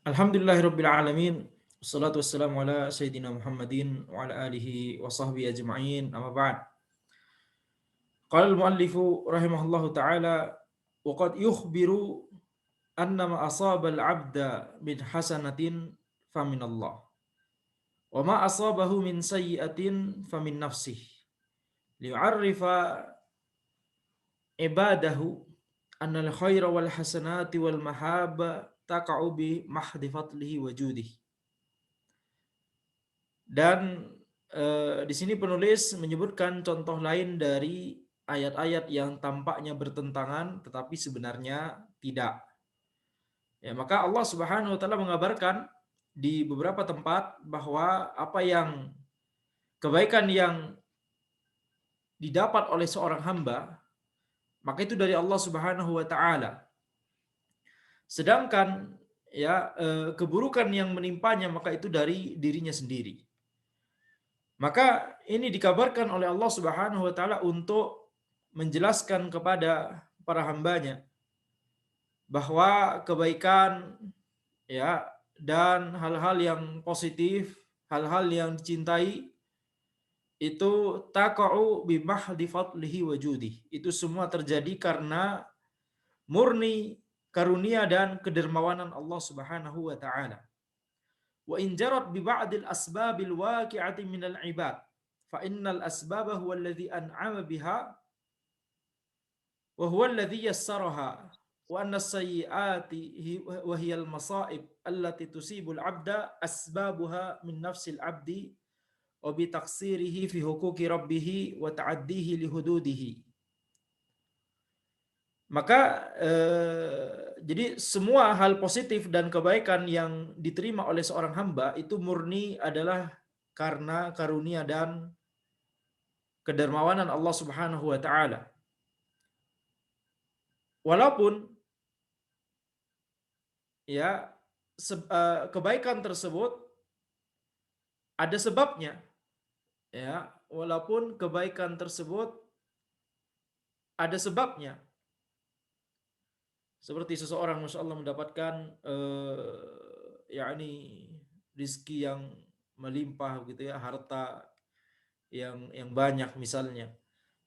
Alhamdulillahirabbil alamin. Wassalatu wassalamu ala sayyidina Muhammadin wa ala alihi wa sahbihi ajma'in. Amma ba'd. Qala al-muallifu rahimahullahu ta'ala wa qad yukhbiru anna ma asaba al-'abda min hasanatin famin Allah wa ma asabahu min sayyi'atin famin nafsihi liyu'arrifa ibadahu anna al-khaira wal hasanati wal mahaba taqa'u bi mahdi fadlihi wa judihi. Dan di sini penulis menyebutkan contoh lain dari ayat-ayat yang tampaknya bertentangan tetapi sebenarnya tidak. Ya, maka Allah Subhanahu wa taala mengabarkan di beberapa tempat bahwa apa yang kebaikan yang didapat oleh seorang hamba maka itu dari Allah Subhanahu wa taala. Sedangkan ya keburukan yang menimpanya maka itu dari dirinya sendiri. Maka ini dikabarkan oleh Allah Subhanahu wa taala untuk menjelaskan kepada para hambanya bahwa kebaikan ya dan hal-hal yang positif, hal-hal yang dicintai itu taqa'u bi mahdi fadlihi wa judih. Itu semua terjadi karena murni karunia dan kedermawanan Allah Subhanahu wa taala. Wa in jarat bi ba'dil asbabil waqi'ati minal ibad fa innal asbaba huwa alladhi an'ama biha wa huwa alladhi yassaraha wa anna sayyiati wa hiya al masaib allati tusibul 'abda asbabuha min nafsil 'abdi wa bi taqsirihi fi huquqi rabbih wa ta'addihi li hududihi. Maka jadi semua hal positif dan kebaikan yang diterima oleh seorang hamba itu murni adalah karena karunia dan kedermawanan Allah Subhanahu wa taala. Walaupun ya kebaikan tersebut ada sebabnya, ya, walaupun kebaikan tersebut ada sebabnya. Seperti seseorang Masya Allah mendapatkan yakni rizki yang melimpah gitu ya, harta yang banyak misalnya.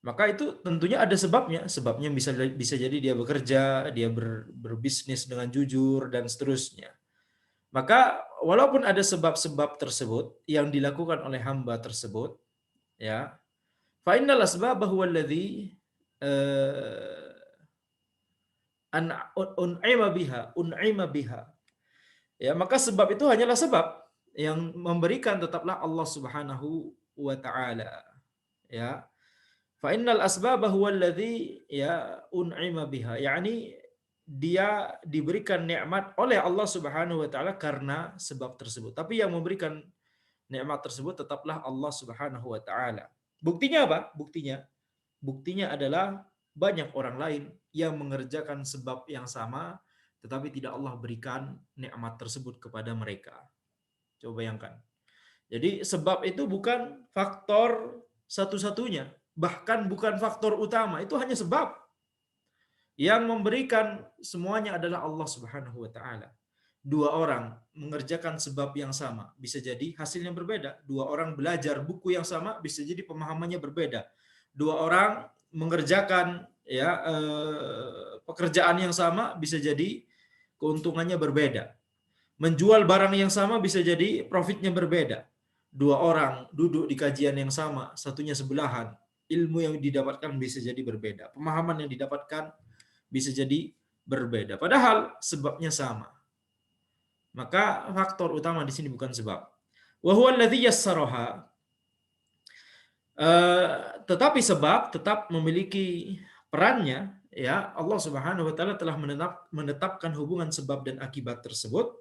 Maka itu tentunya ada sebabnya. Sebabnya bisa jadi dia bekerja, dia berbisnis dengan jujur dan seterusnya. Maka walaupun ada sebab-sebab tersebut yang dilakukan oleh hamba tersebut, ya, fa innal asbaba huwa alladhi un'ima biha. Ya, maka sebab itu hanyalah sebab yang memberikan tetaplah Allah Subhanahu wa taala. Ya. Fa innal asbaba huwa alladhi ya un'ima biha. Yani dia diberikan nikmat oleh Allah Subhanahu wa taala karena sebab tersebut. Tapi yang memberikan nikmat tersebut tetaplah Allah Subhanahu wa taala. Buktinya apa? Buktinya adalah banyak orang lain yang mengerjakan sebab yang sama tetapi tidak Allah berikan nikmat tersebut kepada mereka. Coba bayangkan. Jadi sebab itu bukan faktor satu-satunya, bahkan bukan faktor utama, itu hanya sebab. Yang memberikan semuanya adalah Allah Subhanahu wa taala. Dua orang mengerjakan sebab yang sama, bisa jadi hasilnya berbeda. Dua orang belajar buku yang sama, bisa jadi pemahamannya berbeda. Dua orang mengerjakan ya pekerjaan yang sama, bisa jadi keuntungannya berbeda. Menjual barang yang sama bisa jadi profitnya berbeda. Dua orang duduk di kajian yang sama, satunya sebelahan, ilmu yang didapatkan bisa jadi berbeda. Pemahaman yang didapatkan bisa jadi berbeda. Padahal sebabnya sama. Maka faktor utama di sini bukan sebab. Wa huwa alladhi yassaraha. Tetapi sebab tetap memiliki perannya, ya. Allah Subhanahu wa taala telah menetapkan hubungan sebab dan akibat tersebut.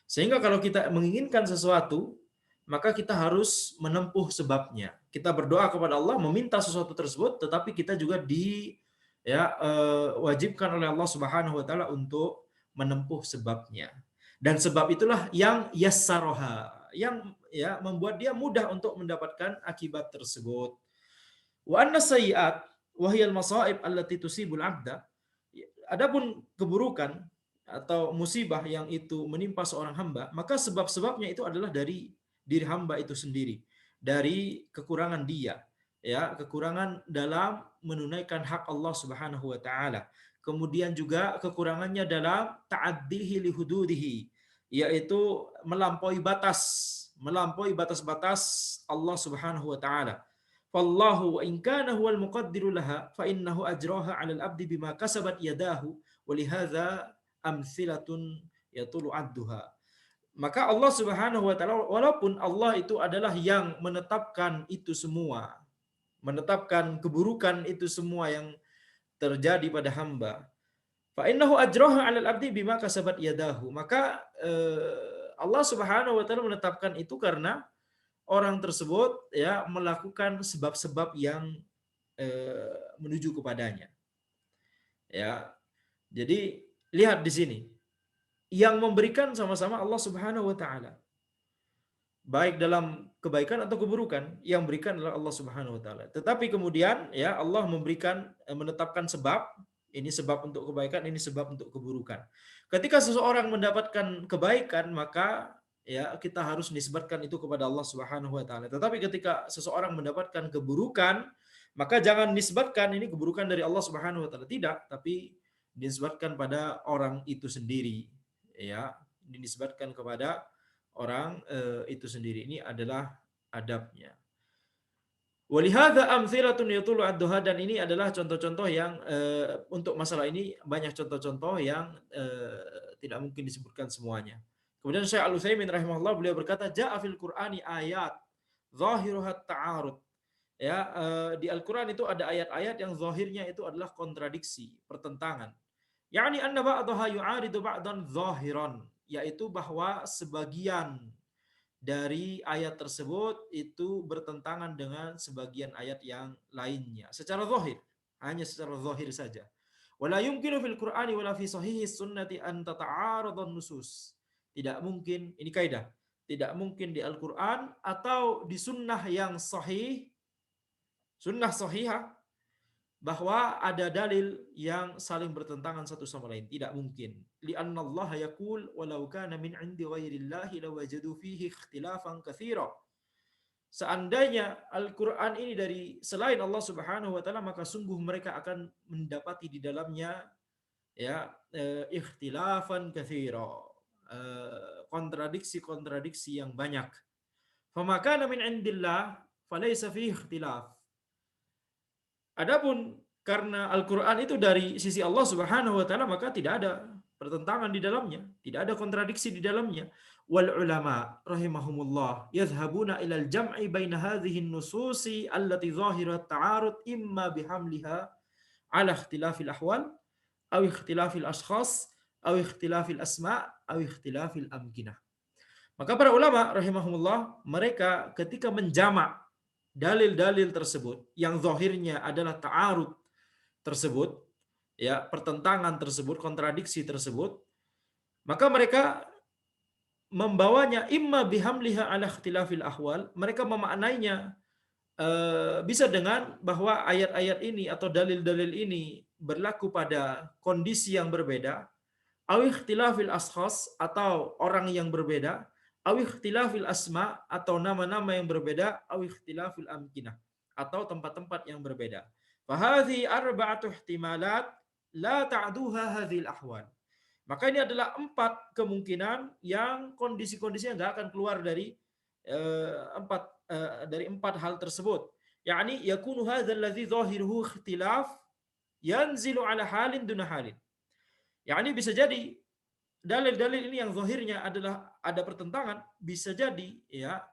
Sehingga kalau kita menginginkan sesuatu, maka kita harus menempuh sebabnya. Kita berdoa kepada Allah meminta sesuatu tersebut, tetapi kita juga wajibkan oleh Allah Subhanahu wa taala untuk menempuh sebabnya. Dan sebab itulah yang yassaroha, yang ya membuat dia mudah untuk mendapatkan akibat tersebut. Wa anna sayyi'at wa hiyal masaib allati tusibul 'abda. Adapun keburukan atau musibah yang itu menimpa seorang hamba, maka sebab-sebabnya itu adalah dari diri hamba itu sendiri, dari kekurangan dia, ya, kekurangan dalam menunaikan hak Allah Subhanahu wa taala. Kemudian juga kekurangannya dalam ta'addihi li hududihi, yaitu melampaui batas-batas Allah Subhanahu wa taala. Fallahu wa in kana huwal muqaddiru laha fa innahu ajraha 'alal abdi bima kasabat yadahu wa lihadza amsilatun yatulu adduha. Maka Allah Subhanahu wa taala, walaupun Allah itu adalah yang menetapkan itu semua, menetapkan keburukan itu semua yang terjadi pada hamba, fa innahu ajraha 'alal abdi bima kasabat yadahu. Maka Allah Subhanahu wa taala menetapkan itu karena orang tersebut ya melakukan sebab-sebab yang menuju kepadanya. Ya. Jadi lihat di sini, yang memberikan sama-sama Allah Subhanahu wa taala. Baik dalam kebaikan atau keburukan, yang berikan adalah Allah Subhanahu wa taala. Tetapi kemudian ya Allah memberikan, menetapkan sebab, ini sebab untuk kebaikan, ini sebab untuk keburukan. Ketika seseorang mendapatkan kebaikan, maka ya kita harus nisbatkan itu kepada Allah Subhanahu wa taala. Tetapi ketika seseorang mendapatkan keburukan, maka jangan nisbatkan ini keburukan dari Allah Subhanahu wa taala, tidak, tapi dinisbatkan pada orang itu sendiri, ya, dinisbatkan kepada orang itu sendiri. Ini adalah adabnya. Walihada amthilatun yatulu ad-duha, dan ini adalah contoh-contoh yang untuk masalah ini banyak contoh-contoh yang tidak mungkin disebutkan semuanya. Kemudian Syekh Al-Utsaimin rahimahullah, beliau berkata, ja'a fil Qur'ani ayat zahiruhat ta'arud. Ya, di Al-Qur'an itu ada ayat-ayat yang zahirnya itu adalah kontradiksi, pertentangan. Yani anna ba'daha yu'aridu ba'dan zahiran, yaitu bahwa sebagian dari ayat tersebut itu bertentangan dengan sebagian ayat yang lainnya secara zahir, hanya secara zahir saja. Wala yumkinu fil Qur'ani wala fi sahihi sunnati an tata'aradun nusus. Tidak mungkin, ini kaidah, tidak mungkin di Al-Qur'an atau di sunnah yang sahih, sunnah sahihah, bahwa ada dalil yang saling bertentangan satu sama lain. Tidak mungkin. Li'anna Allah yaqul walau kana min 'indi ghairillahi lawajadu fihi ikhtilafan katsira. Seandainya Al-Qur'an ini dari selain Allah Subhanahu wa taala, maka sungguh mereka akan mendapati di dalamnya ya ikhtilafan katsira. Kontradiksi-kontradiksi yang banyak. Fama kana min 'indillah falaysa fihi ikhtilaf. Adapun karena Al-Quran itu dari sisi Allah Subhanahu wa taala, maka tidak ada pertentangan di dalamnya, tidak ada kontradiksi di dalamnya. Wal ulama rahimahumullah yadhhabuna ilal jam'i baina hadhihi an-nususi allati zahirat ta'arud imma bihamliha ala ikhtilafil ahwal aw ikhtilafil ashkhas aw ikhtilafil asma' aw ikhtilafil amkinah. Maka para ulama rahimahumullah, mereka ketika menjamak dalil-dalil tersebut yang zahirnya adalah ta'arud tersebut, ya, pertentangan tersebut, kontradiksi tersebut, maka mereka membawanya imma bihamliha ala ikhtilafil ahwal, mereka memaknainya bisa dengan bahwa ayat-ayat ini atau dalil-dalil ini berlaku pada kondisi yang berbeda, aw ikhtilafil ashkhas, atau orang yang berbeda, aw ikhtilafil asma, atau nama-nama yang berbeda, aw ikhtilafil amkinah, atau tempat-tempat yang berbeda. Fahadhi arba'atu ihtimalat la ta'duha hadhil ahwal. Maka ini adalah 4 kemungkinan yang kondisi-kondisinya nggak akan keluar dari 4 hal tersebut. Yani yakunu hadzal ladzi zahiruhu ikhtilaf yanzilu ala halin duna halin. Yani bisa jadi dalil-dalil ini yang zahirnya adalah ada pertentangan, bisa jadi ya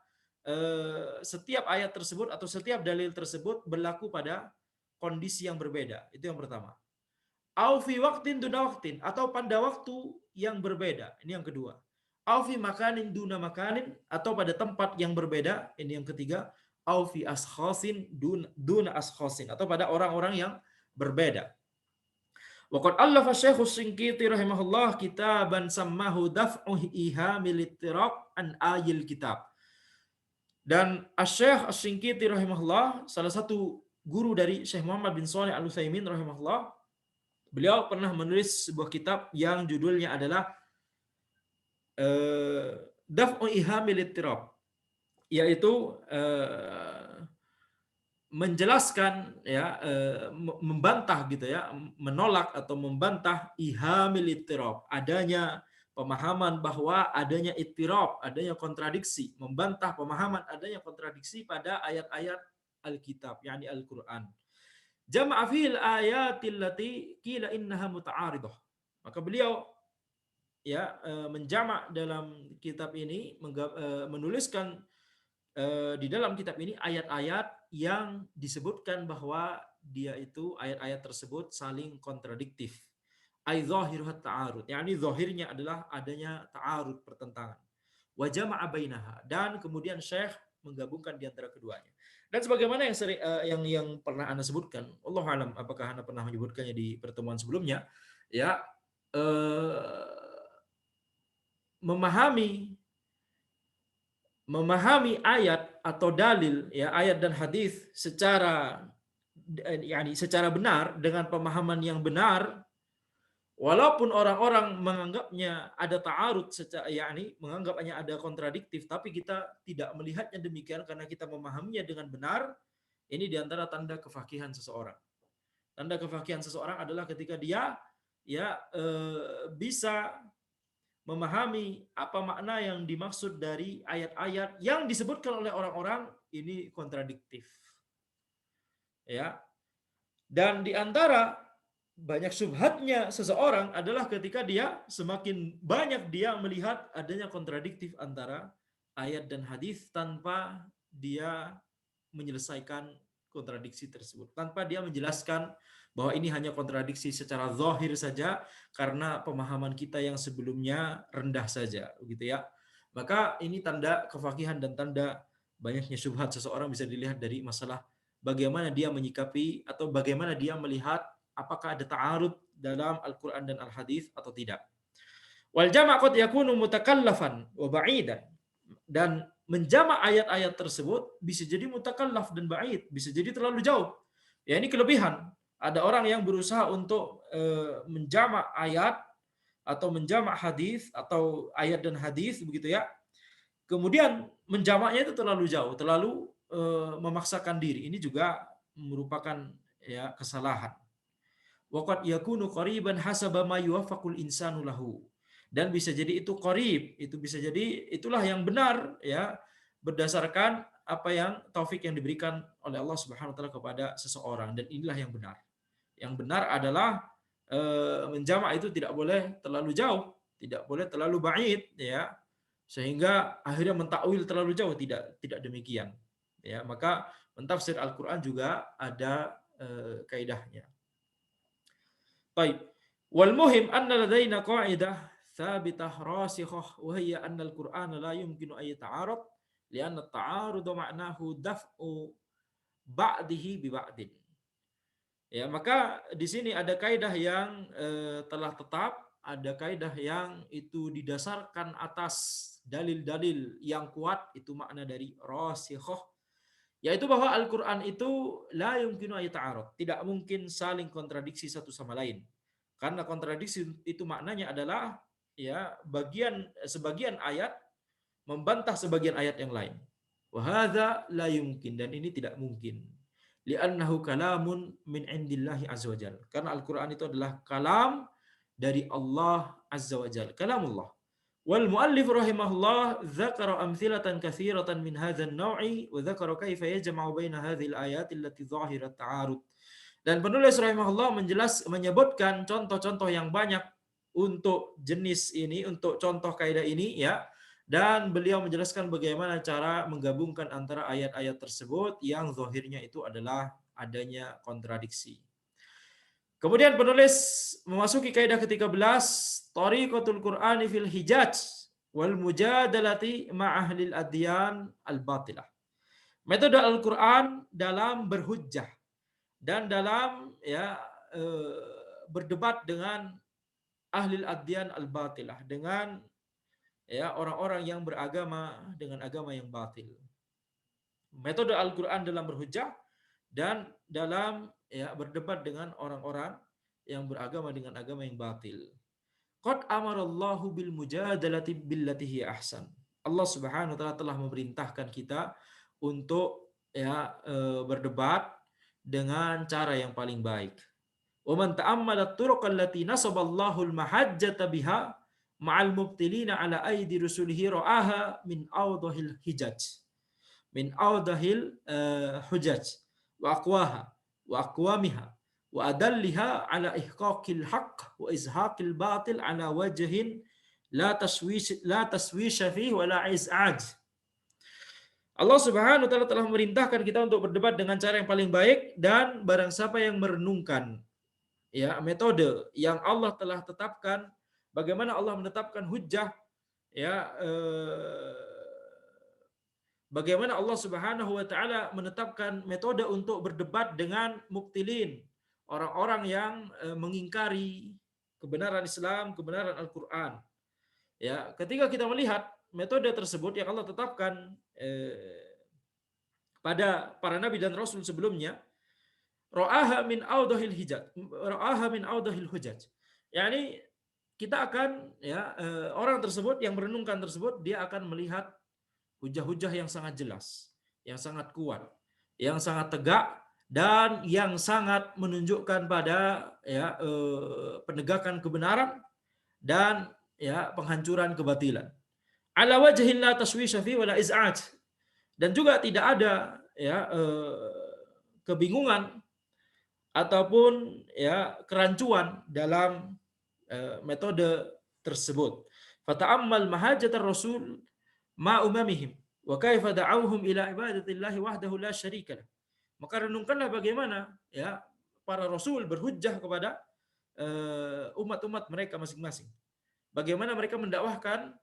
setiap ayat tersebut atau setiap dalil tersebut berlaku pada kondisi yang berbeda. Itu yang pertama. Au fi waqtin duna waqtin, atau pada waktu yang berbeda. Ini yang kedua. Au fi makanin duna makanin, atau pada tempat yang berbeda. Ini yang ketiga. Au fi ashkhasin duna ashkhasin, atau pada orang-orang yang berbeda. Waqad allafa Syekh Shinqiti rahimahullah kitaban sammahu daf'u ihamil ittiraq an ayil kitab. Dan Syekh Shinqiti rahimahullah, salah satu guru dari Syekh Muhammad bin Shalih Al-Utsaimin rahimahullah, Beliau pernah menulis sebuah kitab yang judulnya adalah Daf'u Ihamil Ittirab, yaitu menjelaskan ya, membantah gitu ya, menolak atau membantah ihamil ittirab, adanya pemahaman bahwa adanya ittirab, adanya kontradiksi, membantah pemahaman adanya kontradiksi pada ayat-ayat Alkitab, yakni Al-Qur'an. Jama'a fil ayatil lati qila innaha muta'aridah. Maka beliau ya menjamak dalam kitab ini, menuliskan di dalam kitab ini ayat-ayat yang disebutkan bahwa dia itu ayat-ayat tersebut saling kontradiktif. Ai zahiruhat ta'arud, yakni zahirnya adalah adanya ta'arud, pertentangan. Wa jama'a bainaha, dan kemudian Syekh menggabungkan di antara keduanya. Dan sebagaimana yang sering yang pernah Anda sebutkan, Allah alam apakah Anda pernah menyebutkannya di pertemuan sebelumnya, ya memahami memahami ayat atau dalil ya, ayat dan hadis secara yakni secara benar dengan pemahaman yang benar, walaupun orang-orang menganggapnya ada ta'arud, secara yakni menganggapnya ada kontradiktif, tapi kita tidak melihatnya demikian karena kita memahaminya dengan benar. Ini diantara tanda kefakihan seseorang. Tanda kefakihan seseorang adalah ketika dia ya bisa memahami apa makna yang dimaksud dari ayat-ayat yang disebutkan oleh orang-orang ini kontradiktif. Ya. Dan di antara banyak syubhatnya seseorang adalah ketika dia semakin banyak dia melihat adanya kontradiktif antara ayat dan hadis tanpa dia menyelesaikan kontradiksi tersebut, tanpa dia menjelaskan bahwa ini hanya kontradiksi secara zahir saja karena pemahaman kita yang sebelumnya rendah saja, begitu ya. Maka ini tanda kefakihan dan tanda banyaknya syubhat seseorang bisa dilihat dari masalah bagaimana dia menyikapi atau bagaimana dia melihat apakah ada ta'arud dalam Al-Qur'an dan Al-Hadis atau tidak. Wal jama' qad yakunu mutakallafan wa ba'idan. Dan menjamak ayat-ayat tersebut bisa jadi mutakallaf dan ba'id, bisa jadi terlalu jauh. Ya ini kelebihan. Ada orang yang berusaha untuk menjamak ayat atau menjamak hadis atau ayat dan hadis begitu ya. Kemudian menjamaknya itu terlalu jauh, terlalu memaksakan diri. Ini juga merupakan ya kesalahan. Waqad yakunu qariban hasaba ma yuwaffaqul insanu lahu. Dan bisa jadi itu qarib, itu bisa jadi itulah yang benar ya, berdasarkan apa yang taufik yang diberikan oleh Allah Subhanahu wa taala kepada seseorang, dan inilah yang benar. Yang benar adalah menjamak itu tidak boleh terlalu jauh, tidak boleh terlalu ba'id ya, sehingga akhirnya mentakwil terlalu jauh, tidak demikian. Ya, maka mentafsir Al-Qur'an juga ada kaidahnya. Baik. Wal muhim anna ladaina qa'idah thabitah rasikhah wa hiya anna al-Qur'ana la yumkinu ay ta'arud li'anna at-ta'arud ma'nahu daf'u ba'dihi bi ba'din. Ya, maka di sini ada kaidah yang telah tetap, ada kaidah yang itu didasarkan atas dalil-dalil yang kuat, itu makna dari rasikhah, yaitu bahwa Al-Qur'an itu la yumkinu ay ta'arud, tidak mungkin saling kontradiksi satu sama lain. Karena kontradiksi itu maknanya adalah ya sebagian ayat membantah sebagian ayat yang lain. Wa hadza la yumkin, dan ini tidak mungkin. Li'annahu kalamun min indillahi azza wajal. Karena Al-Qur'an itu adalah kalam dari Allah azza wajal, kalamullah. Wal muallif rahimahullah dzakara amthilatan katsiratan min hadzal naw'i wa dzakara kaifa yajma'u baina hadhil ayati allati dhahirat ta'arud. Dan penulis rahimahullah menyebutkan contoh-contoh yang banyak untuk jenis ini, untuk contoh kaidah ini ya. Dan beliau menjelaskan bagaimana cara menggabungkan antara ayat-ayat tersebut yang zahirnya itu adalah adanya kontradiksi. Kemudian penulis memasuki kaidah ke-13, tariqatul Qur'ani fil hijaj wal mujadalati ma'ahlil adyan al-batilah. Metode Al-Qur'an dalam berhujjah dan dalam ya berdebat dengan ahlil adyan al-batilah, dengan ya orang-orang yang beragama dengan agama yang batil. Metode Al-Qur'an dalam berhujjah dan dalam ya berdebat dengan orang-orang yang beragama dengan agama yang batil. Qad amarallahu bil mujadalati billati hiya ahsan. Allah Subhanahu wa taala telah memerintahkan kita untuk berdebat dengan cara yang paling baik. Wa man ta'ammala turuq allati nasaballahu al-mahajjata biha ma'al mubtilina ala aidi rusulihi ra'aha min awdahil hujaj wa aqwaha wa aqwamiha wa adalliha ala ihqaqil haqq wa izhaqil batil ala wajhin la taswish fihi wa la iz'aj. Allah Subhanahu wa taala telah memerintahkan kita untuk berdebat dengan cara yang paling baik, dan barang siapa yang merenungkan metode yang Allah telah tetapkan, bagaimana Allah menetapkan hujjah, ya bagaimana Allah Subhanahu wa taala menetapkan metode untuk berdebat dengan mubtilin, orang-orang yang mengingkari kebenaran Islam, kebenaran Al-Qur'an. Ya, ketika kita melihat metode tersebut yang Allah tetapkan pada para nabi dan rasul sebelumnya, ra'aha min audahil hujaj. Yani kita akan orang tersebut yang merenungkan tersebut, dia akan melihat hujah-hujah yang sangat jelas, yang sangat kuat, yang sangat tegak, dan yang sangat menunjukkan pada penegakan kebenaran dan penghancuran kebatilan. Ala wajhin la tashwisha fi wala iz'aj. Dan juga tidak ada kebingungan ataupun kerancuan dalam metode tersebut. Fata'ammal mahajatar rasul ma umamihim wa kaifa da'awhum ila ibadatillahi wahdahu la syarika lah. Maka renungkanlah bagaimana para rasul berhujjah kepada umat-umat mereka masing-masing. Bagaimana mereka mendakwahkan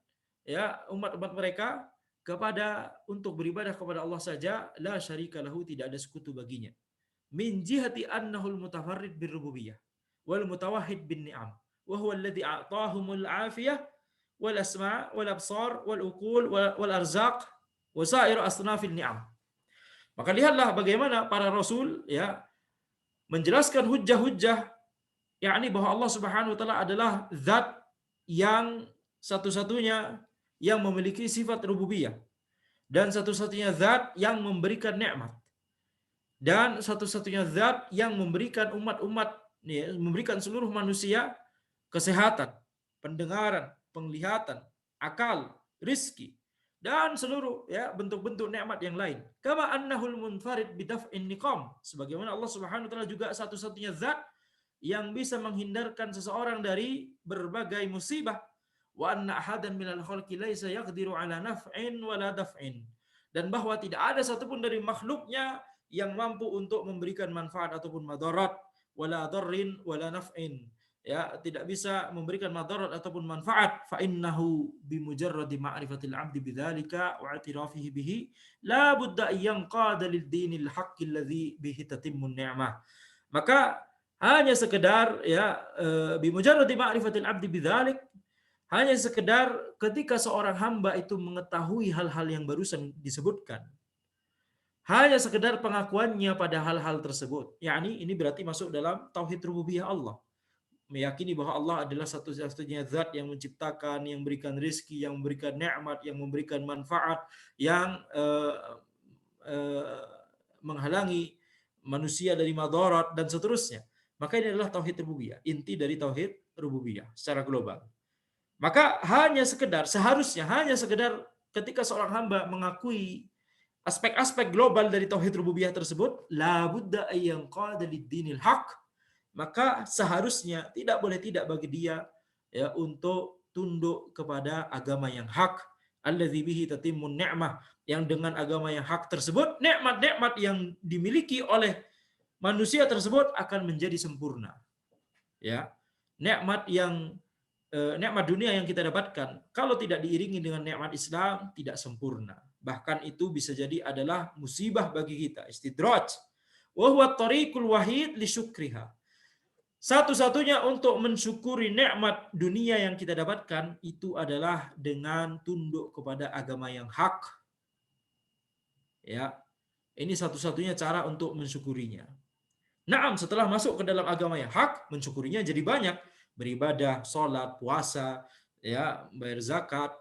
umat-umat mereka kepada untuk beribadah kepada Allah saja, la syarika lahu, tidak ada sekutu baginya. Min jihati annahul mutafarrid birrububiyah wal mutawahhid bin ni'am wa huwa alladhi a'tahumul afiyah wal asma' wal absar wal uqul wal arzaq wa sairu asnafin ni'am. Maka lihatlah bagaimana para rasul menjelaskan hujjah-hujjah, yakni bahwa Allah Subhanahu wa taala adalah zat yang satu-satunya yang memiliki sifat rububiyah, dan satu-satunya zat yang memberikan nikmat, dan satu-satunya zat yang memberikan umat-umat, memberikan seluruh manusia kesehatan, pendengaran, penglihatan, akal, rizki, dan seluruh bentuk-bentuk nikmat yang lain. Kama annahul munfarid bidaf'in niqam, sebagaimana Allah Subhanahu wa taala juga satu-satunya zat yang bisa menghindarkan seseorang dari berbagai musibah. Wa anna ahadan minal khalqi laisa yaqdiru ala naf'in wala daf'in, dan bahwa tidak ada satupun dari makhluknya yang mampu untuk memberikan manfaat ataupun madarat, wala darrin wala naf'in, tidak bisa memberikan madarat ataupun manfaat. Fa innahu bimujarradi ma'rifatil 'abdi bidzalika wa i'tirafihi bihi la budda an yanqada lid-dinil haqqi alladhi bihi tatimmun ni'mah. Maka hanya sekedar bimujarradi ma'rifatil 'abdi bidzalik, hanya sekedar ketika seorang hamba itu mengetahui hal-hal yang barusan disebutkan, hanya sekedar pengakuannya pada hal-hal tersebut, yakni ini berarti masuk dalam tauhid rububiyah Allah, meyakini bahwa Allah adalah satu-satunya zat yang menciptakan, yang memberikan rizki, yang memberikan nikmat, yang memberikan manfaat, yang menghalangi manusia dari madarat dan seterusnya. Maka ini adalah tauhid rububiyah, inti dari tauhid rububiyah secara global. Maka seharusnya hanya sekedar ketika seorang hamba mengakui aspek-aspek global dari tauhid rububiyah tersebut, la budda ayyan qada lid-dinil haq, maka seharusnya tidak boleh tidak bagi dia untuk tunduk kepada agama yang hak, alladzi bihi tatimmun ni'mah, yang dengan agama yang hak tersebut nikmat-nikmat yang dimiliki oleh manusia tersebut akan menjadi sempurna. Nikmat dunia yang kita dapatkan kalau tidak diiringi dengan nikmat Islam tidak sempurna. Bahkan itu bisa jadi adalah musibah bagi kita, istidraj. Wa huwa tariqul wahid li syukriha. Satu-satunya untuk mensyukuri nikmat dunia yang kita dapatkan itu adalah dengan tunduk kepada agama yang hak. Ini satu-satunya cara untuk mensyukurinya. Naam, setelah masuk ke dalam agama yang hak, mensyukurinya jadi banyak. Beribadah, sholat, puasa, ya, bayar zakat,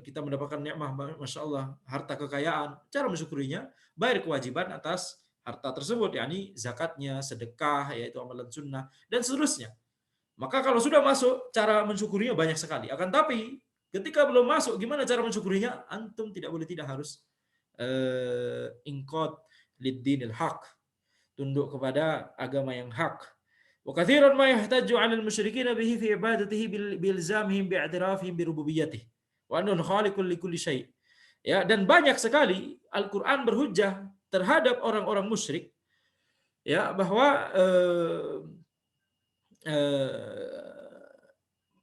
kita mendapatkan nikmah, masya Allah, harta kekayaan. Cara mensyukurinya, bayar kewajiban atas harta tersebut, yakni zakatnya, sedekah, yaitu amalan sunnah, dan seterusnya. Maka kalau sudah masuk, cara mensyukurinya banyak sekali. Akan tapi, ketika belum masuk, gimana cara mensyukurinya? Antum tidak boleh tidak harus ingkot lid-dinil haq, tunduk kepada agama yang hak. Wa katsiran ma yahtaju 'ala al-musyrikin bihi fi ibadatihi bilzamihim bi'tirafihim bi rububiyyatihi wa annahu khaliqun li kulli syai'. Ya, dan banyak sekali Al-Qur'an berhujjah terhadap orang-orang musyrik, ya, bahwa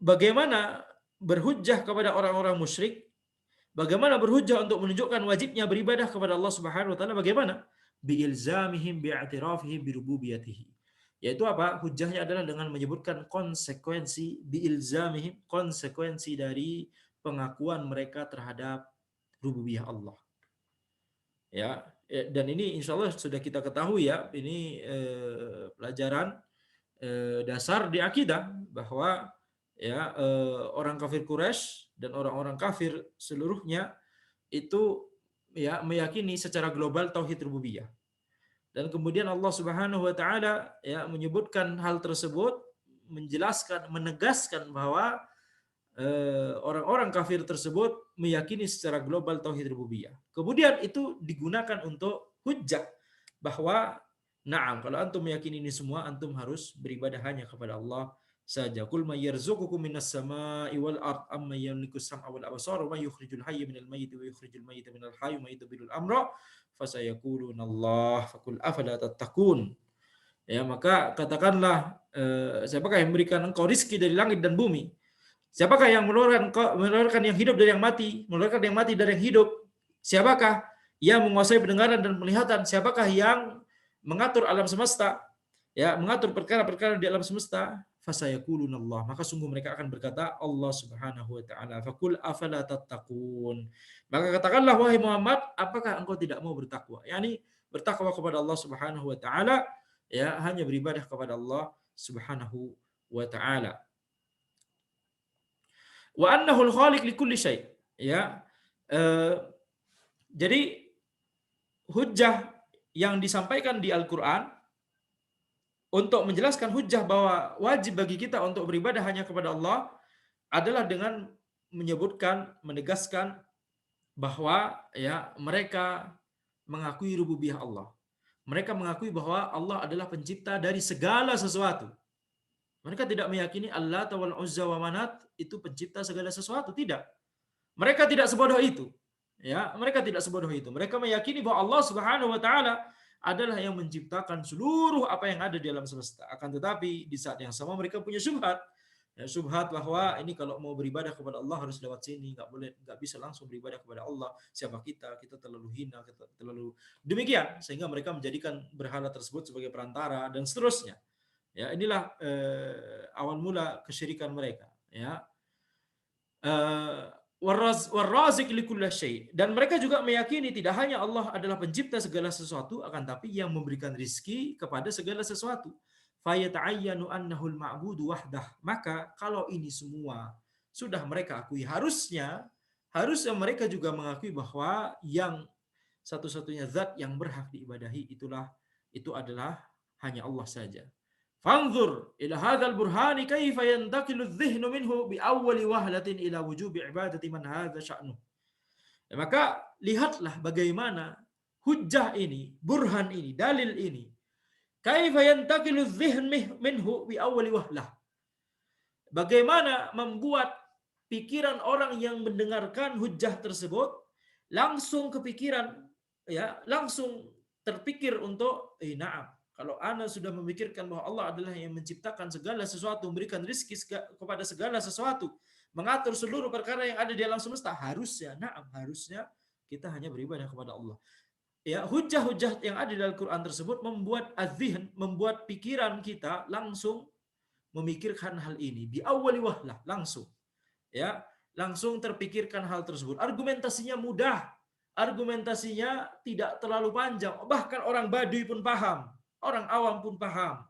bagaimana berhujjah kepada orang-orang musyrik, bagaimana berhujjah untuk menunjukkan wajibnya beribadah kepada Allah Subhanahu wa taala, bagaimana? Biilzamihim bi'tirafihim birububiyatihi. Yaitu apa? Hujjahnya adalah dengan menyebutkan konsekuensi biilzamihim, konsekuensi dari pengakuan mereka terhadap rububiyah Allah. Ya, dan ini insya Allah sudah kita ketahui ya, ini pelajaran dasar di akidah bahwa ya orang kafir Quraisy dan orang-orang kafir seluruhnya itu ya meyakini secara global tauhid rububiyah. Dan kemudian Allah Subhanahu wa taala ya menyebutkan hal tersebut, menjelaskan, menegaskan bahwa orang-orang kafir tersebut meyakini secara global tauhid rububiyah. Kemudian itu digunakan untuk hujjah bahwa na'am, kalau antum meyakini ini semua, antum harus beribadah hanya kepada Allah saja. Qul may yarzuqukum minas sama'i wal ard amma yamliku sam'a wal absara wa yukhrijul hayya minal mayyiti wa yukhrijul mayyita minal hayyi wa yudabbilul amra fasayaquluna Allah faqul afala tattaqun. Ya, maka katakanlah siapakah yang memberikan engkau rizki dari langit dan bumi? Siapakah yang mengeluarkan yang hidup dari yang mati, mengeluarkan yang mati dari yang hidup? Siapakah yang menguasai pendengaran dan penglihatan? Siapakah yang mengatur alam semesta? Ya, mengatur perkara-perkara di alam semesta? Fasayaquluna Allah. Maka sungguh mereka akan berkata Allah Subhanahu wa taala. Faqul afala tattaqun. Maka katakanlah wahai Muhammad, apakah engkau tidak mau bertakwa? Yani bertakwa kepada Allah Subhanahu wa taala, ya, hanya beribadah kepada Allah Subhanahu wa taala. Wa annahu al-khaliq li kulli syai'. Ya. Jadi hujjah yang disampaikan di Al-Qur'an untuk menjelaskan hujjah bahwa wajib bagi kita untuk beribadah hanya kepada Allah adalah dengan menyebutkan, menegaskan bahwa ya mereka mengakui rububiyah Allah. Mereka mengakui bahwa Allah adalah pencipta dari segala sesuatu. Mereka tidak meyakini Allah wal Uzza wa Manat itu pencipta segala sesuatu, tidak. Mereka tidak sebodoh itu. Ya, mereka tidak sebodoh itu. Mereka meyakini bahwa Allah Subhanahu wa taala adalah yang menciptakan seluruh apa yang ada di alam semesta. Akan tetapi di saat yang sama mereka punya syubhat. Ya, syubhat bahwa ini kalau mau beribadah kepada Allah harus lewat sini, nggak boleh, nggak bisa langsung beribadah kepada Allah. Siapa kita? Kita terlalu hina, kita terlalu demikian, sehingga mereka menjadikan berhala tersebut sebagai perantara dan seterusnya. Ya, inilah awal mula kesyirikan mereka. Ya, warrazik likulli syai', dan mereka juga meyakini tidak hanya Allah adalah pencipta segala sesuatu, akan tapi yang memberikan rizki kepada segala sesuatu. Fayata'ayyanu annahul ma'budu wahdah. Maka kalau ini semua sudah mereka akui, harusnya mereka juga mengakui bahwa yang satu-satunya zat yang berhak diibadahi itu adalah hanya Allah saja. Fanzur ila hadzal burhani kaifa yantaqilu adh-dhihnu minhu bi awwali wahlatin ila wujubi ibadati man hadza sya'nuh. Maka lihatlah bagaimana hujjah ini, burhan ini, dalil ini. Kaifa yantaqilu adh-dhihn minhu bi awwali wahlah. Bagaimana membuat pikiran orang yang mendengarkan hujjah tersebut langsung kepikiran, ya, langsung terpikir untuk na'am. Kalau Anda sudah memikirkan bahwa Allah adalah yang menciptakan segala sesuatu, memberikan rizki kepada segala sesuatu, mengatur seluruh perkara yang ada di alam semesta, harusnya kita hanya beribadah kepada Allah. Ya, hujah-hujah yang ada di Al-Quran tersebut membuat adzihn, membuat pikiran kita langsung memikirkan hal ini. Bi awwali wahlah, langsung. Ya, langsung terpikirkan hal tersebut. Argumentasinya mudah. Argumentasinya tidak terlalu panjang. Bahkan orang Baduy pun paham. Orang awam pun paham.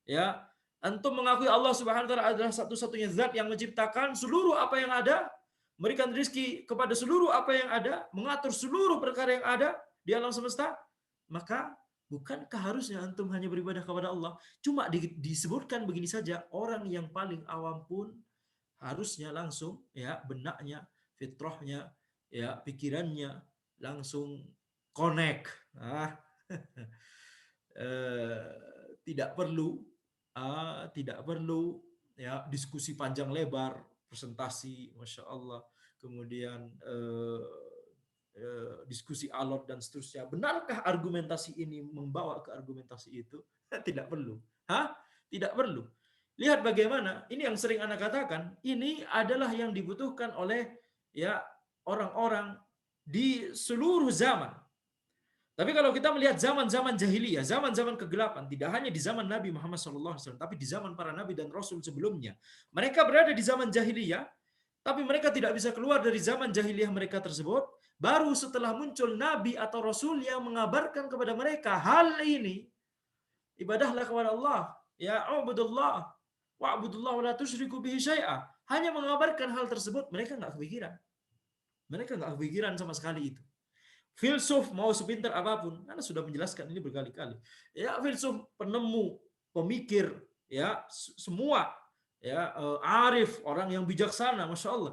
Ya, antum mengakui Allah Subhanahu wa taala adalah satu-satunya zat yang menciptakan seluruh apa yang ada, memberikan rezeki kepada seluruh apa yang ada, mengatur seluruh perkara yang ada di alam semesta, maka bukankah harusnya antum hanya beribadah kepada Allah? Cuma disebutkan begini saja, orang yang paling awam pun harusnya langsung ya benaknya, fitrahnya, ya pikirannya langsung connect. Ah, tidak perlu tidak perlu ya diskusi panjang lebar, presentasi, masya Allah, kemudian diskusi alot dan seterusnya. Benarkah argumentasi ini membawa ke argumentasi itu? Tidak perlu. Hah? Tidak perlu. Lihat bagaimana, ini yang sering Anda katakan, ini adalah yang dibutuhkan oleh ya orang-orang di seluruh zaman. Tapi kalau kita melihat zaman-zaman jahiliyah, zaman-zaman kegelapan, tidak hanya di zaman Nabi Muhammad SAW, tapi di zaman para nabi dan rasul sebelumnya. Mereka berada di zaman jahiliyah, tapi mereka tidak bisa keluar dari zaman jahiliyah mereka tersebut. Baru setelah muncul nabi atau rasul yang mengabarkan kepada mereka hal ini, ibadahlah kepada Allah, ya ubudullah, wa'budullah wa la tusyriku bihi syai'a. Hanya mengabarkan hal tersebut, mereka nggak kepikiran. Mereka nggak kepikiran sama sekali itu. Filsuf mau sepintar apapun, Anda sudah menjelaskan ini berkali-kali. Ya, filsuf, penemu, pemikir, ya semua, ya arif, orang yang bijaksana, masya Allah,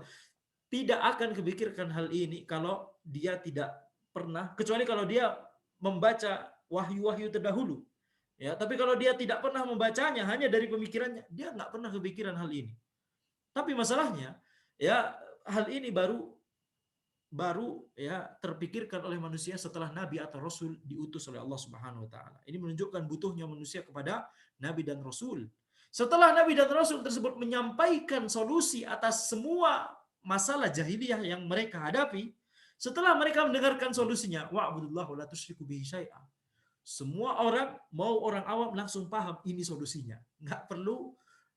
tidak akan kepikirkan hal ini kalau dia tidak pernah, kecuali kalau dia membaca wahyu-wahyu terdahulu. Ya, tapi kalau dia tidak pernah membacanya, hanya dari pemikirannya, dia nggak pernah kepikiran hal ini. Tapi masalahnya, ya hal ini baru ya terpikirkan oleh manusia setelah nabi atau rasul diutus oleh Allah Subhanahu wa taala. Ini menunjukkan butuhnya manusia kepada nabi dan rasul. Setelah nabi dan rasul tersebut menyampaikan solusi atas semua masalah jahiliyah yang mereka hadapi, setelah mereka mendengarkan solusinya, wa'budullah wa la tusyriku bihi syai'a. Semua orang, mau orang awam, langsung paham ini solusinya. Nggak perlu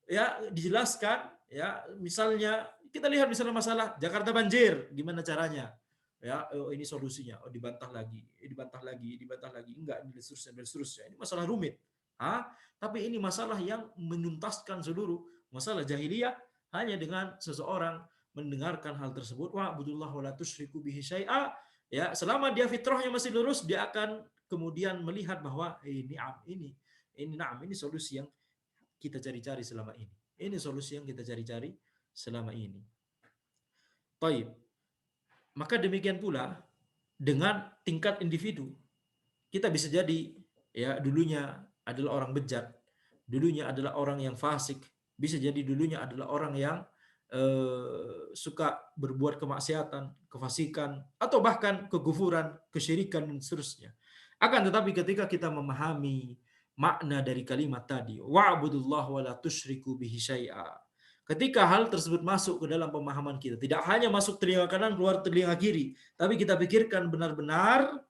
ya dijelaskan, ya misalnya kita lihat misalnya masalah Jakarta banjir, gimana caranya? Ya, oh, ini solusinya. Oh, dibantah lagi, dibantah lagi, dibantah lagi. Enggak, ini seterusnya, dan seterusnya. Ini masalah rumit. Tapi ini masalah yang menuntaskan seluruh masalah jahiliyah hanya dengan seseorang mendengarkan hal tersebut. Wa budullah wa la tusyriku bihi syai'a. Ya, selama dia fitrahnya masih lurus, dia akan kemudian melihat bahwa ini solusi yang kita cari-cari selama ini. Ini solusi yang kita cari-cari selama ini. Baik. Maka demikian pula dengan tingkat individu. Kita bisa jadi ya dulunya adalah orang bejat, dulunya adalah orang yang fasik, bisa jadi dulunya adalah orang yang suka berbuat kemaksiatan, kefasikan, atau bahkan kekufuran, kesyirikan dan seterusnya. Akan tetapi ketika kita memahami makna dari kalimat tadi, wa'budullah wa la tusyriku bihi syai'a. Ketika hal tersebut masuk ke dalam pemahaman kita, tidak hanya masuk telinga kanan keluar telinga kiri, tapi kita pikirkan benar-benar,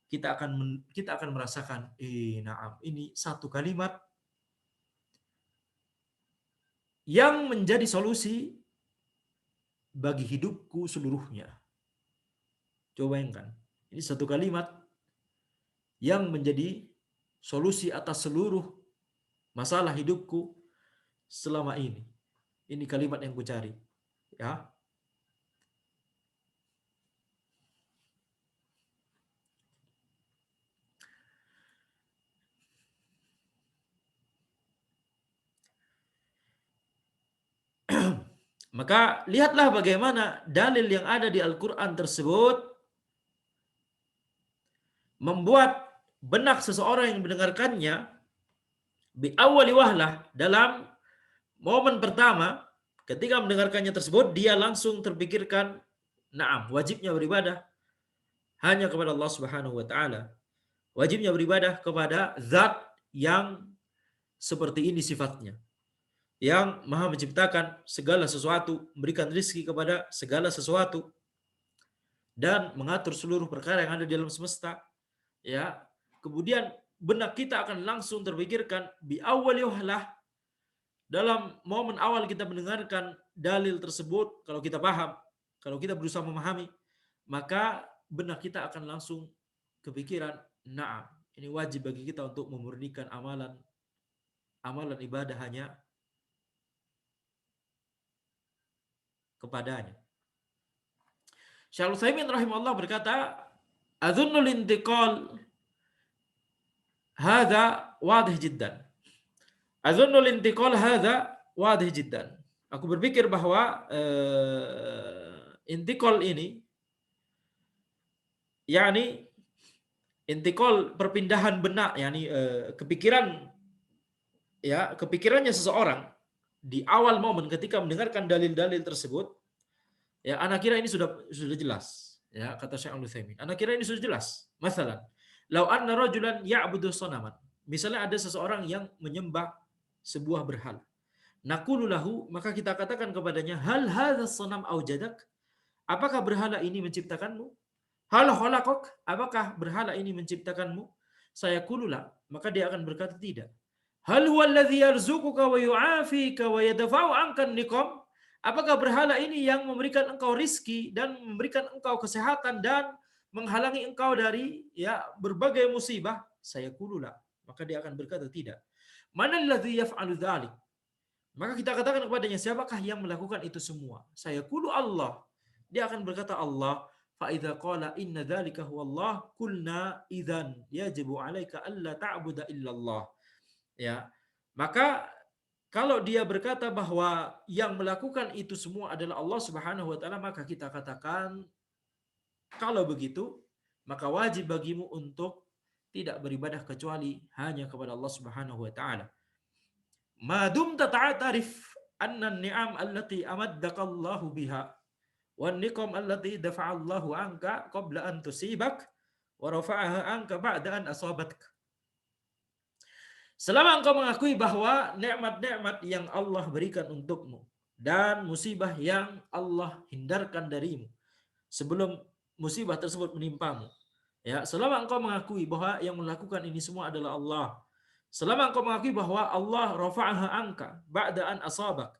kita akan merasakan, naam, ini satu kalimat yang menjadi solusi bagi hidupku seluruhnya. Coba bayangkan, ini satu kalimat yang menjadi solusi atas seluruh masalah hidupku selama ini. Ini kalimat yang ku cari. Ya. Maka lihatlah bagaimana dalil yang ada di Al-Quran tersebut membuat benak seseorang yang mendengarkannya bi awwali wahlah, dalam momen pertama ketika mendengarkannya tersebut, dia langsung terpikirkan, naam, wajibnya beribadah hanya kepada Allah Subhanahu wa taala. Wajibnya beribadah kepada zat yang seperti ini sifatnya, yang maha menciptakan segala sesuatu, memberikan rezeki kepada segala sesuatu, dan mengatur seluruh perkara yang ada di alam semesta. Ya, kemudian benak kita akan langsung terpikirkan bi awwali wahlah, dalam momen awal kita mendengarkan dalil tersebut, kalau kita paham, kalau kita berusaha memahami, maka benak kita akan langsung kepikiran, naam, Ini wajib bagi kita untuk memurnikan amalan ibadah hanya kepadanya. Syaikhul Utsaimin rahimahullah berkata, "Adzunnul intiqal hadza wadih jiddan." Adzunnul intiqal hadza wadih jiddan. Aku berpikir bahwa intiqal ini yakni intiqal perpindahan benak, yakni kepikirannya seseorang di awal momen ketika mendengarkan dalil-dalil tersebut, ya anak kira ini sudah jelas, ya kata Syekh Al-Utsaimin. Anak kira ini sudah jelas. Masalan, lau anna rajulan ya'budu sanaman. Misalnya ada seseorang yang menyembah sebuah berhala. Naqulu lahu, maka kita katakan kepadanya, hal hadza sanam aujadak? Apakah berhala ini menciptakanmu? Hal khalaqak? Apakah berhala ini menciptakanmu? Saya kulula, maka dia akan berkata tidak. Hal huwa alladhi yarzuquka wa yu'afika wa yadfa'u ankan niqam? Apakah berhala ini yang memberikan engkau rizki dan memberikan engkau kesehatan dan menghalangi engkau dari berbagai musibah? Saya kulula, maka dia akan berkata tidak. Mana alladhi yaf'alu dzalik? Maka kita katakan kepadanya, siapakah yang melakukan itu semua? Saya kulu Allah. Dia akan berkata Allah. Fa'idha qala inna dzalika huwallah kulna idzan yajibu 'alaika alla ta'budu illallah. Ya. Maka kalau dia berkata bahwa yang melakukan itu semua adalah Allah Subhanahu wa taala, maka kita katakan kalau begitu maka wajib bagimu untuk tidak beribadah kecuali hanya kepada Allah Subhanahu wa taala. Ma dumta ta'tarif anna an-ni'am allati amaddaka Allahu biha wan niqam allati dafa'a Allahu anka qabla an tusibak wa rafa'aha anka ba'da an asabatka. Selama engkau mengakui bahwa nikmat-nikmat yang Allah berikan untukmu dan musibah yang Allah hindarkan darimu sebelum musibah tersebut menimpamu, ya, selama engkau mengakui bahwa yang melakukan ini semua adalah Allah, selama engkau mengakui bahwa Allah rafa'aha anka ba'da an asabak,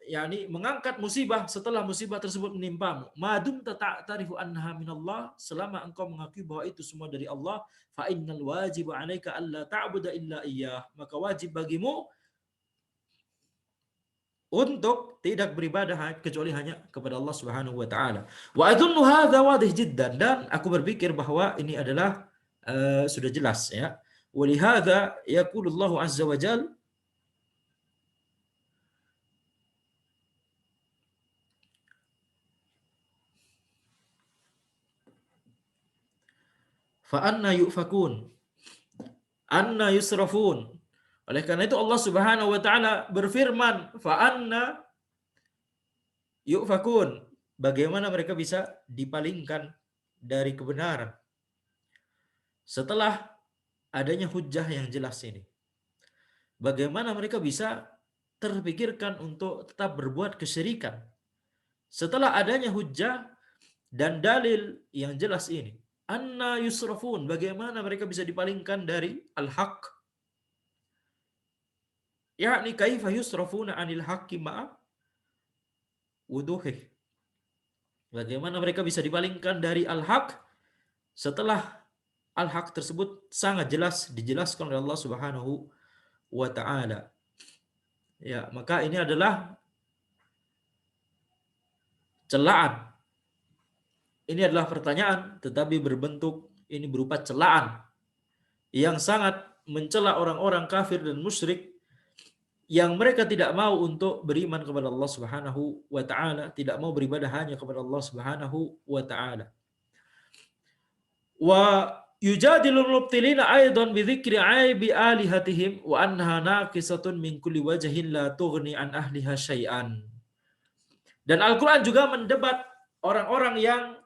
yakni mengangkat musibah setelah musibah tersebut menimpamu, madum ta'tarifu annaha minallah, selama engkau mengakui bahwa itu semua dari Allah, fa innal wajiba 'alaika alla ta'budu illa iyyah, maka wajib bagimu untuk tidak beribadah kecuali hanya kepada Allah Subhanahu wa taala. Wa adunnu hadza wadih jiddan, dan aku berpikir bahwa ini adalah sudah jelas, ya. Wa li hadza yaqulu Allah azza wa jalla fa anna yufakun anna yusrafun. Oleh karena itu Allah Subhanahu wa taala berfirman, fa anna yufakun, bagaimana mereka bisa dipalingkan dari kebenaran setelah adanya hujjah yang jelas ini. Bagaimana mereka bisa terpikirkan untuk tetap berbuat kesyirikan setelah adanya hujjah dan dalil yang jelas ini. Anna yusrafun, bagaimana mereka bisa dipalingkan dari al-haq, yakni kaifa yusrafuna anil haqqi ma'a wuduhih. Bagaimana mereka bisa dipalingkan dari al-haq setelah al-haq tersebut sangat jelas dijelaskan oleh Allah Subhanahu wa taala. Ya, maka ini adalah celaan. Ini adalah pertanyaan tetapi berbentuk ini berupa celaan yang sangat mencela orang-orang kafir dan musyrik yang mereka tidak mau untuk beriman kepada Allah Subhanahu wa taala, tidak mau beribadah hanya kepada Allah Subhanahu wa taala. Wa yujadilul mubtilina aidan bi dzikri aibi alihatihim wa annaha naqisatun min kulli wajhin la tughni an ahliha syai'an. Dan Al-Qur'an juga mendebat orang-orang yang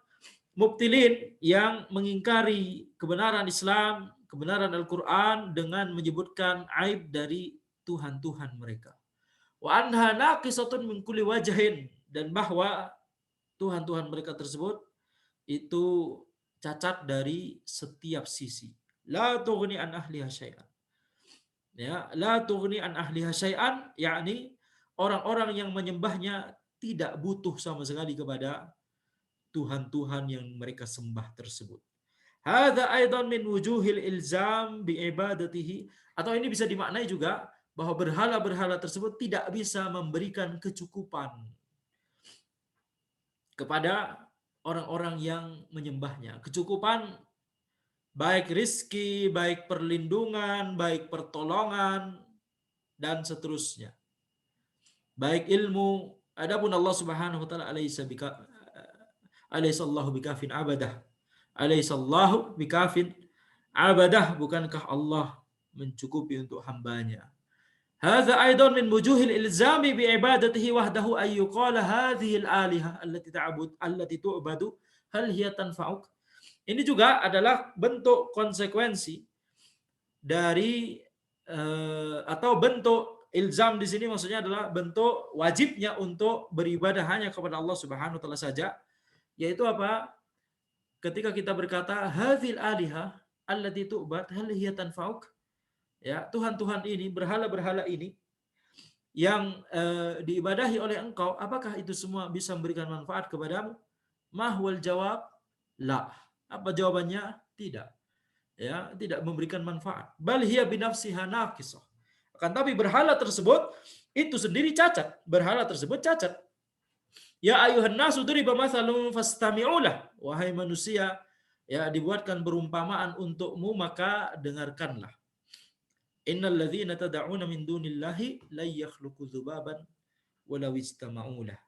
mubtilin, yang mengingkari kebenaran Islam, kebenaran Al-Qur'an dengan menyebutkan aib dari Tuhan-Tuhan mereka. Wa anha naqisatun min kulli wajhin, dan bahwa Tuhan-Tuhan mereka tersebut itu cacat dari setiap sisi. La tughni an ahliha syai'an. Ya, la tughni an ahliha syai'an, yakni orang-orang yang menyembahnya tidak butuh sama sekali kepada Tuhan-Tuhan yang mereka sembah tersebut. Hadza aidan min wujuhil ilzam bi ibadatihi, atau ini bisa dimaknai juga bahwa berhala-berhala tersebut tidak bisa memberikan kecukupan kepada orang-orang yang menyembahnya. Kecukupan baik rizki, baik perlindungan, baik pertolongan, dan seterusnya. Baik ilmu. Adapun Allah Subhanahu wa taala alaihissallahu bikafin abadah. Alaihissallahu bikafin abadah, bukankah Allah mencukupi untuk hambanya? Hadza aidan min wujuhil ilzami bi ibadatihi wahdahu ay yuqala hadhihi al-alihah allati tu'badu hal hiya tanfa'uk. Ini juga adalah bentuk konsekuensi dari atau bentuk ilzam di sini maksudnya adalah bentuk wajibnya untuk beribadah hanya kepada Allah Subhanahu wa taala saja, yaitu apa? Ketika kita berkata hadzil alihah allati tu'bad hal hiya tanfa'uk, ya, Tuhan-Tuhan ini, berhala-berhala ini yang diibadahi oleh engkau, apakah itu semua bisa memberikan manfaat kepadamu? Mahwal jawab la. Apa jawabannya? Tidak. Ya, tidak memberikan manfaat. Bal hiya binafsiha naqisah. Akan tapi berhala tersebut itu sendiri cacat. Berhala tersebut cacat. Ya ayuhan nasu duriba mathalun fastami'ulah. Wahai manusia, ya, dibuatkan perumpamaan untukmu, maka dengarkanlah. Innal ladzina tad'una min dunillahi la yakhluqu dzubaban walau istama'ulah.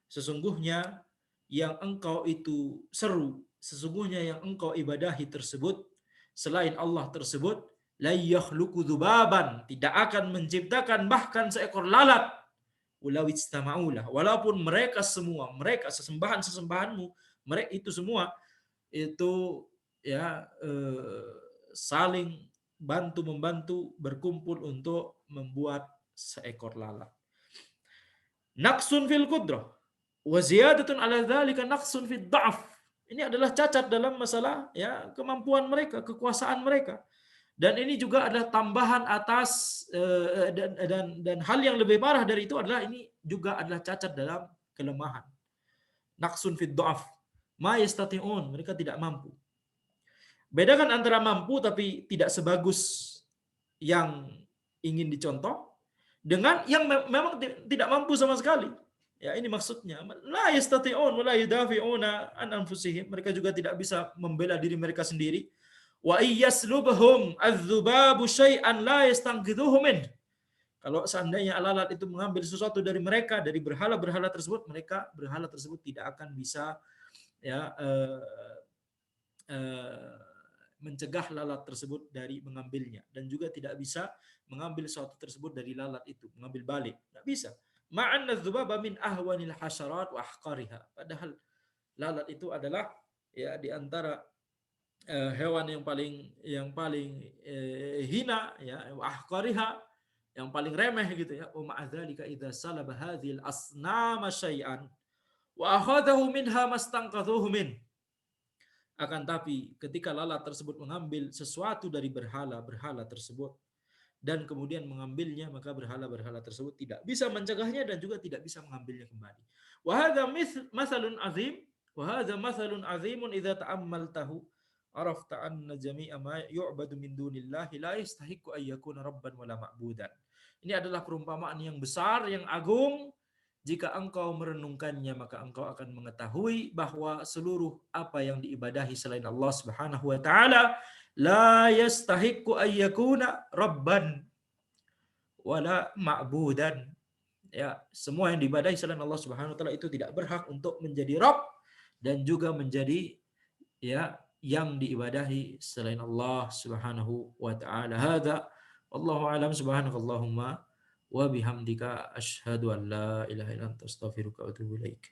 Sesungguhnya yang engkau itu seru, sesungguhnya yang engkau ibadahi tersebut selain Allah tersebut, la yakhluqu dzubaban, tidak akan menciptakan bahkan seekor lalat, walau istama'ulah, walaupun mereka semua, mereka sesembahan-sesembahanmu, mereka itu semua itu, ya, saling bantu-membantu berkumpul untuk membuat seekor lalat. Naqsun fil qudrah wa ziyadatun ala dzalika naqsun fid dha'f. Ini adalah cacat dalam masalah, ya, kemampuan mereka, kekuasaan mereka. Dan ini juga adalah tambahan atas dan hal yang lebih parah dari itu adalah ini juga adalah cacat dalam kelemahan. Naqsun fid dha'f. Ma yastati'un, mereka tidak mampu. Bedakan antara mampu tapi tidak sebagus yang ingin dicontoh dengan yang memang tidak mampu sama sekali. Ya, ini maksudnya. La yastati'un wa la yudafi'una an anfusihim. Mereka juga tidak bisa membela diri mereka sendiri. Wa iyaslubhum adz-dzubabu syai'an la yastanqidhuhu min. Kalau seandainya lalat itu mengambil sesuatu dari mereka, dari berhala-berhala tersebut, mereka berhala tersebut tidak akan bisa, ya, mencegah lalat tersebut dari mengambilnya, dan juga tidak bisa mengambil sesuatu tersebut dari lalat itu, mengambil balik, tidak bisa. Ma'anna dzubaba min ahwanil hasyarat wa ahqariha. Padahal lalat itu adalah, ya, di antara hewan yang paling hina, ya, wa ahqariha, yang paling remeh gitu, ya. Wa ma'adzalika idza salaba hadhil asnama syai'an wa akhadahu minha mastanqadhuhu min. Akan tapi ketika lalat tersebut mengambil sesuatu dari berhala-berhala tersebut dan kemudian mengambilnya, maka berhala-berhala tersebut tidak bisa mencegahnya dan juga tidak bisa mengambilnya kembali. Wa hadza mathalun azim, wa hadza mathalun azimun idza ta'ammaltahu arafta anna jami'a ma yu'badu min dunillahi la yastahiqqu ay yakuna rabban wala ma'budan. Ini adalah perumpamaan yang besar, yang agung. Jika engkau merenungkannya, maka engkau akan mengetahui bahwa seluruh apa yang diibadahi selain Allah Subhanahu wa taala la yastahiqqu ayyakuna rabban wala ma'budan. Ya, semua yang diibadahi selain Allah Subhanahu wa taala itu tidak berhak untuk menjadi Rabb dan juga menjadi, ya, yang diibadahi selain Allah Subhanahu wa taala. Hadza wallahu a'lam. Subhanakallahumma wa bihamdika asyhadu an la ilaha illa anta astaghfiruka wa atubu ilaik.